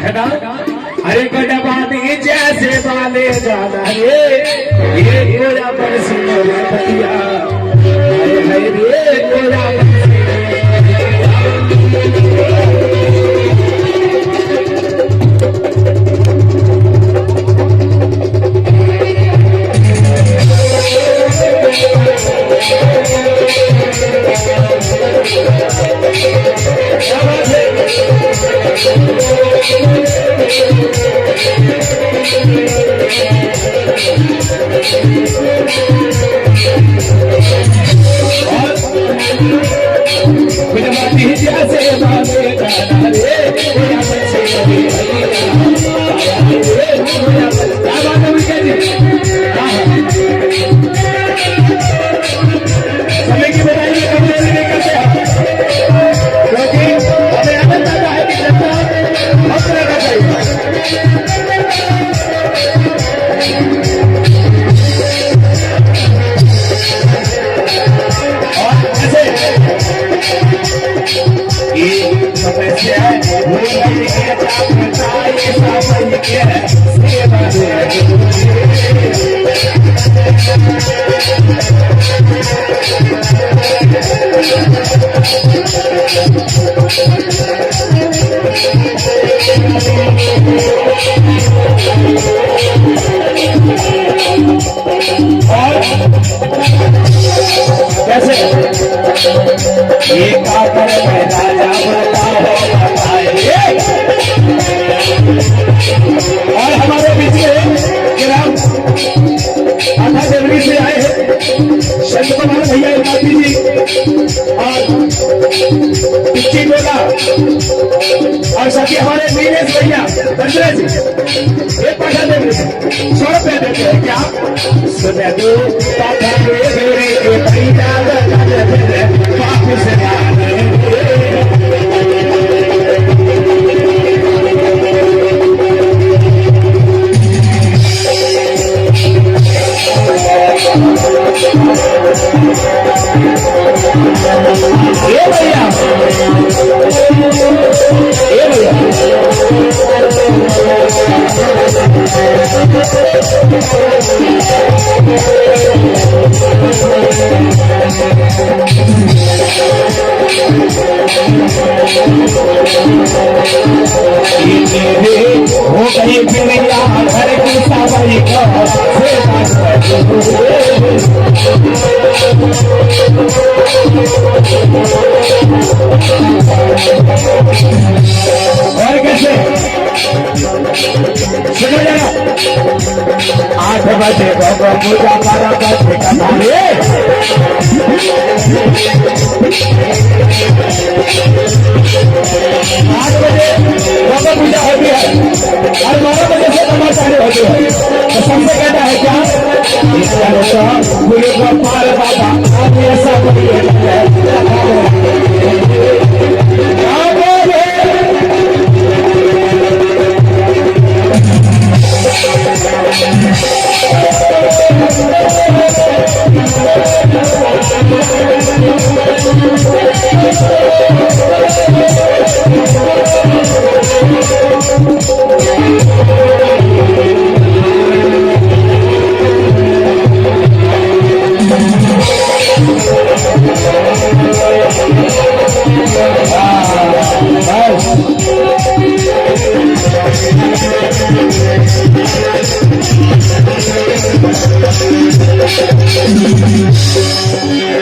है ना। अरे गडबानी जैसे वाले जाना रे ये गोरा बरसी रे बतिया है रे गोरा ये काकर में राजा बनता हो बताइए। और हमारे बीच में ग्राम आधा जनवरी से आए हैं संत कुमार भैया इलाकी जी और पिच्ची गोला और साथी हमारे नीलेश भैया बंदरा जी एक पैसा दे देते 100 रुपया देते हैं क्या सुने दो पापा मेरे पैसा वापिस ये भैया हो गई फिर घर की सवाई और कैसे सुनो जरा 8 बजे बाबा पूजा 12 बजे कमाए 8 बजे बाबा पूजा होती है और 12 बजे से नमाज चालू होती है। तो सबसे कहता है क्या गुरु गोपाल बाबा आप ऐसा Yeah.